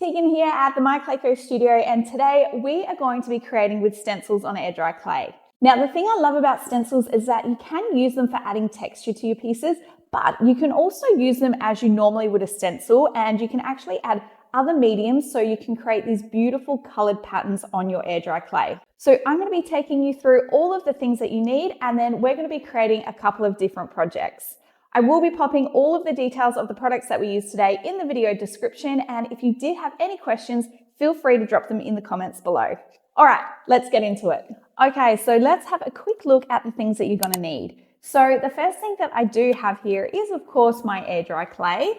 Tegan here at the MyClayCo studio, and today we are going to be creating with stencils on air dry clay. Now, the thing I love about stencils is that you can use them for adding texture to your pieces, but you can also use them as you normally would a stencil, and you can actually add other mediums so you can create these beautiful colored patterns on your air dry clay. So I'm going to be taking you through all of the things that you need, and then we're going to be creating a couple of different projects. I will be popping all of the details of the products that we use today in the video description, and if you did have any questions, feel free to drop them in the comments below. All right, let's get into it. Okay, so let's have a quick look at the things that you're going to need. So the first thing that I do have here is, of course, my air dry clay.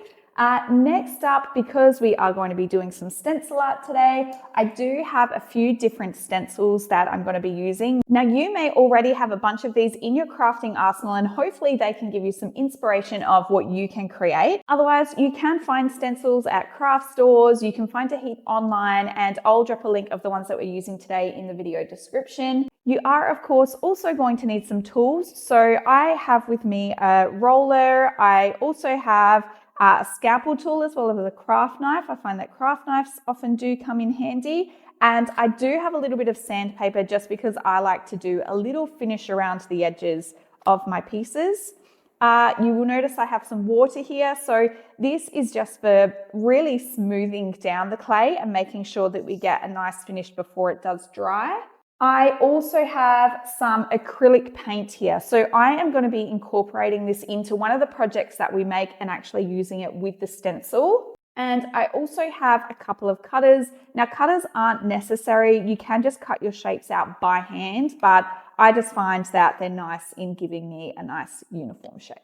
Next up, because we are going to be doing some stencil art today, I do have a few different stencils that I'm going to be using. Now, you may already have a bunch of these in your crafting arsenal, and hopefully they can give you some inspiration of what you can create. Otherwise, you can find stencils at craft stores, you can find a heap online, and I'll drop a link of the ones that we're using today in the video description. You are, of course, also going to need some tools. So I have with me a roller. I also have a scalpel tool as well as a craft knife. I find that craft knives often do come in handy. And I do have a little bit of sandpaper just because I like to do a little finish around the edges of my pieces. You will notice I have some water here. So this is just for really smoothing down the clay and making sure that we get a nice finish before it does dry. I also have some acrylic paint here. So I am going to be incorporating this into one of the projects that we make and actually using it with the stencil. And I also have a couple of cutters. Now, cutters aren't necessary. You can just cut your shapes out by hand, but I just find that they're nice in giving me a nice uniform shape.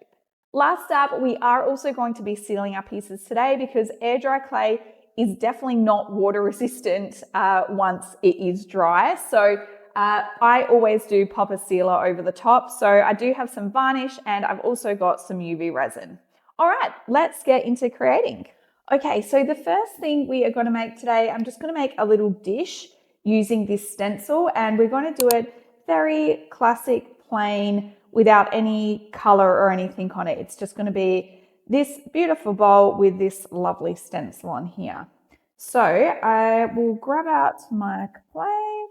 Last up, we are also going to be sealing our pieces today because air dry clay is definitely not water resistant once it is dry. So I always do pop a sealer over the top. So I do have some varnish and I've also got some UV resin. All right, let's get into creating. Okay, so the first thing we are going to make today, I'm just going to make a little dish using this stencil, and we're going to do it very classic, plain, without any color or anything on it. It's just going to be this beautiful bowl with this lovely stencil on here. So I will grab out my clay.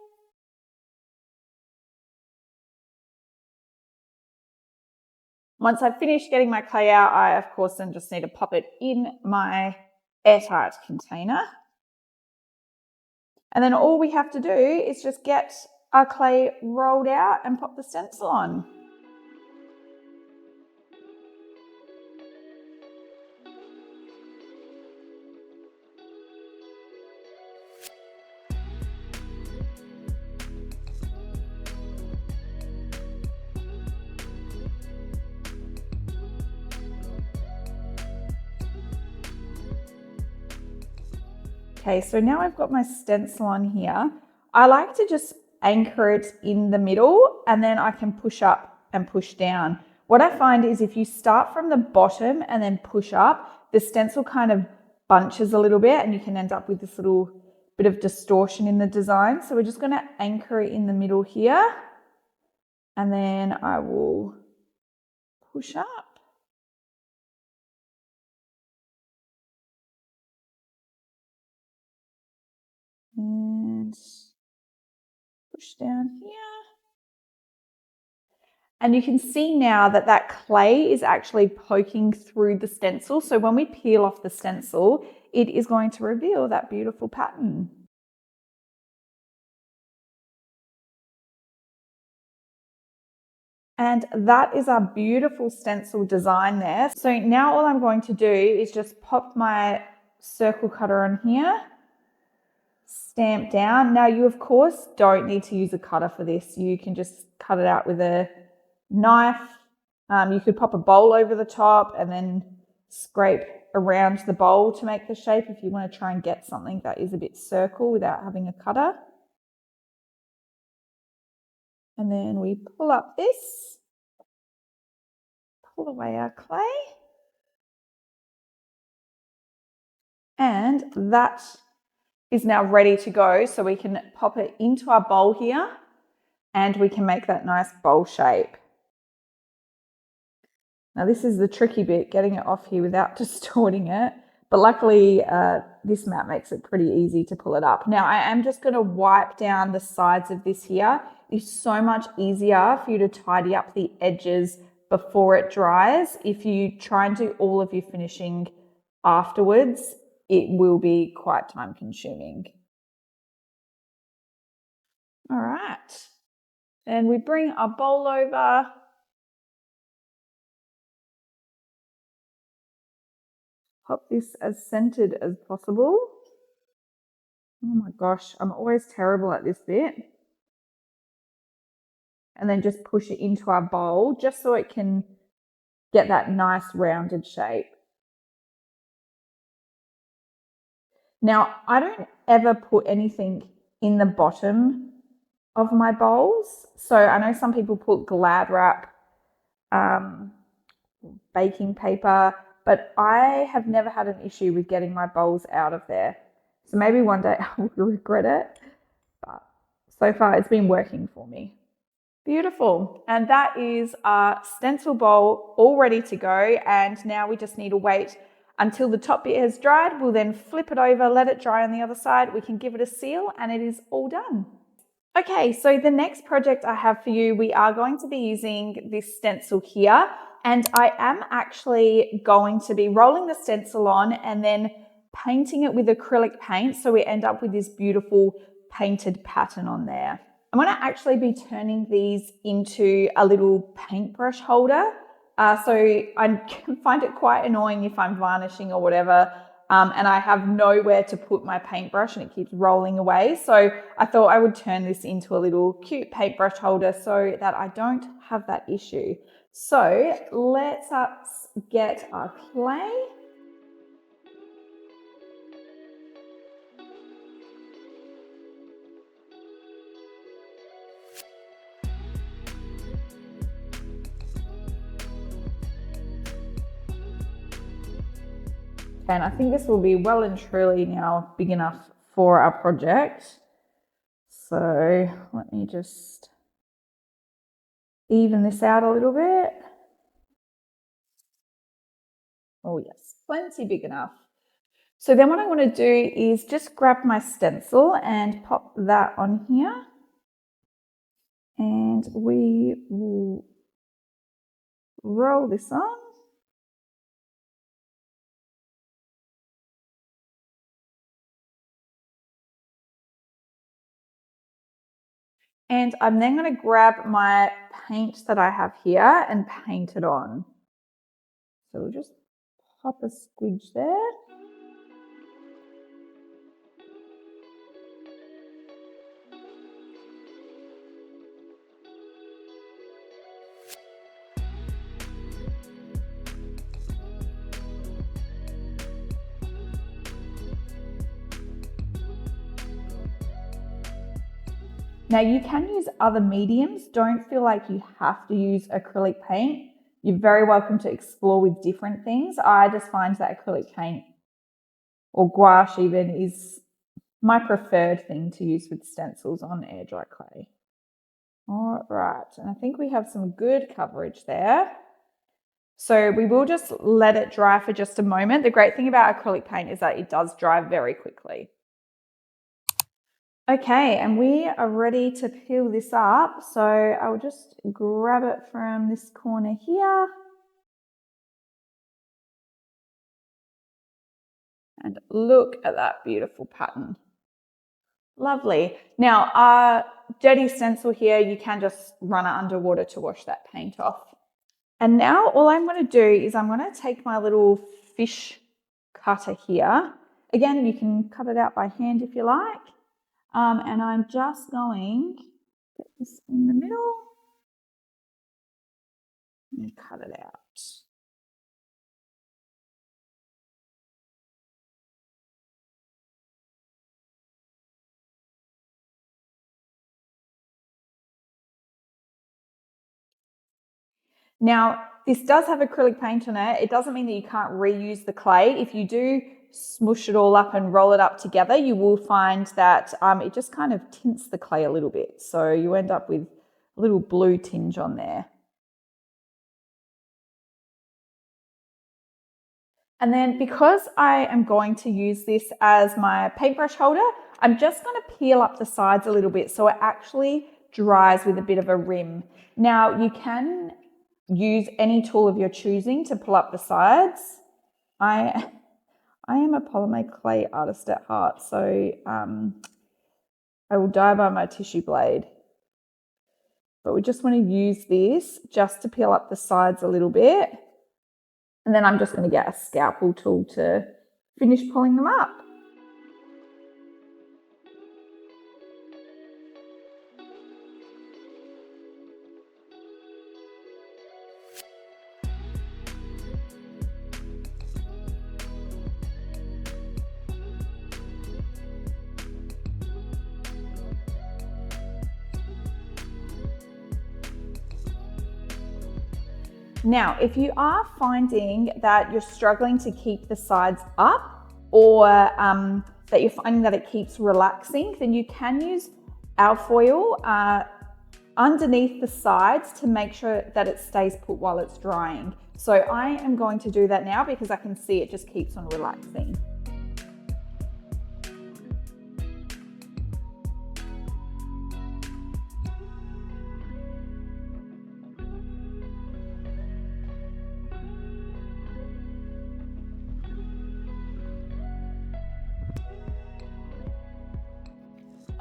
Once I've finished getting my clay out, I of course then just need to pop it in my airtight container. And then all we have to do is just get our clay rolled out and pop the stencil on. Okay, so now I've got my stencil on here. I like to just anchor it in the middle and then I can push up and push down. What I find is if you start from the bottom and then push up, the stencil kind of bunches a little bit and you can end up with this little bit of distortion in the design. So we're just going to anchor it in the middle here, and then I will push up. And push down here. And you can see now that that clay is actually poking through the stencil. So when we peel off the stencil, it is going to reveal that beautiful pattern. And that is our beautiful stencil design there. So now all I'm going to do is just pop my circle cutter on here, stamp down. Now you of course don't need to use a cutter for this. You can just cut it out with a knife. You could pop a bowl over the top and then scrape around the bowl to make the shape if you want to try and get something that is a bit circle without having a cutter. And then we pull up this, pull away our clay, and that is now ready to go. So we can pop it into our bowl here and we can make that nice bowl shape. Now this is the tricky bit, getting it off here without distorting it. But luckily, this mat makes it pretty easy to pull it up. Now, I am just going to wipe down the sides of this here. It's so much easier for you to tidy up the edges before it dries. If you try and do all of your finishing afterwards, it will be quite time consuming. All right. And we bring our bowl over. Pop this as centered as possible. Oh my gosh, I'm always terrible at this bit. And then just push it into our bowl just so it can get that nice rounded shape. Now, I don't ever put anything in the bottom of my bowls. So I know some people put Glad wrap, baking paper, but I have never had an issue with getting my bowls out of there. So maybe one day I will regret it, but so far it's been working for me. Beautiful. And that is our stencil bowl all ready to go. And now we just need to wait until the top bit has dried. We'll then flip it over, let it dry on the other side. We can give it a seal and it is all done. Okay, so the next project I have for you, we are going to be using this stencil here. And I am actually going to be rolling the stencil on and then painting it with acrylic paint. So we end up with this beautiful painted pattern on there. I'm going to actually be turning these into a little paintbrush holder. So I can find it quite annoying if I'm varnishing or whatever, and I have nowhere to put my paintbrush and it keeps rolling away. So I thought I would turn this into a little cute paintbrush holder so that I don't have that issue. So let's get our clay. And I think this will be well and truly now big enough for our project. So let me just even this out a little bit. Oh yes, plenty big enough. So then what I'm going to do is just grab my stencil and pop that on here. And we will roll this on. And I'm then going to grab my paint that I have here and paint it on. So we'll just pop a squidge there. Now you can use other mediums. Don't feel like you have to use acrylic paint. You're very welcome to explore with different things. I just find that acrylic paint or gouache even is my preferred thing to use with stencils on air dry clay. All right, and I think we have some good coverage there. So we will just let it dry for just a moment. The great thing about acrylic paint is that it does dry very quickly. Okay, and we are ready to peel this up. So I'll just grab it from this corner here. And look at that beautiful pattern. Lovely. Now, our dirty stencil here, you can just run it underwater to wash that paint off. And now all I'm going to do is I'm going to take my little fish cutter here. Again, you can cut it out by hand if you like. And I'm just going to get this in the middle and cut it out. Now, this does have acrylic paint on it. It doesn't mean that you can't reuse the clay. If you do smush it all up and roll it up together, you will find that it just kind of tints the clay a little bit. So you end up with a little blue tinge on there. And then because I am going to use this as my paintbrush holder, I'm just going to peel up the sides a little bit so it actually dries with a bit of a rim. Now you can use any tool of your choosing to pull up the sides. I am a polymer clay artist at heart, so I will die by my tissue blade. But we just want to use this just to peel up the sides a little bit. And then I'm just going to get a scalpel tool to finish pulling them up. Now, if you are finding that you're struggling to keep the sides up, or that you're finding that it keeps relaxing, then you can use alfoil underneath the sides to make sure that it stays put while it's drying. So I am going to do that now because I can see it just keeps on relaxing.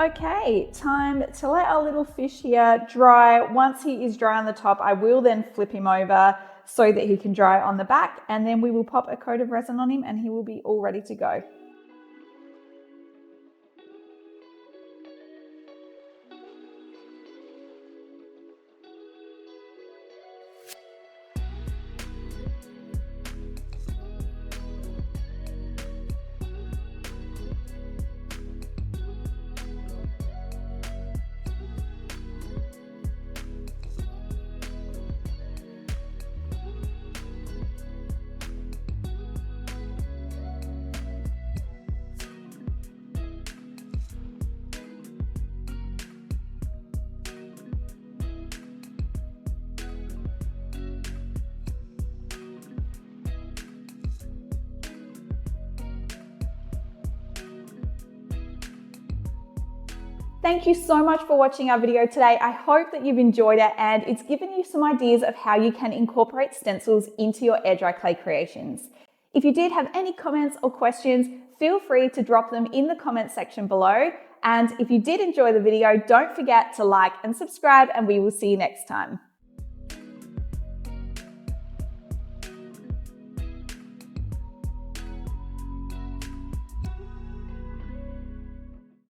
Okay, time to let our little fish here dry. Once he is dry on the top, I will then flip him over so that he can dry on the back, and then we will pop a coat of resin on him and he will be all ready to go. Thank you so much for watching our video today. I hope that you've enjoyed it and it's given you some ideas of how you can incorporate stencils into your air dry clay creations. If you did have any comments or questions, feel free to drop them in the comment section below. And if you did enjoy the video, don't forget to like and subscribe, and we will see you next time.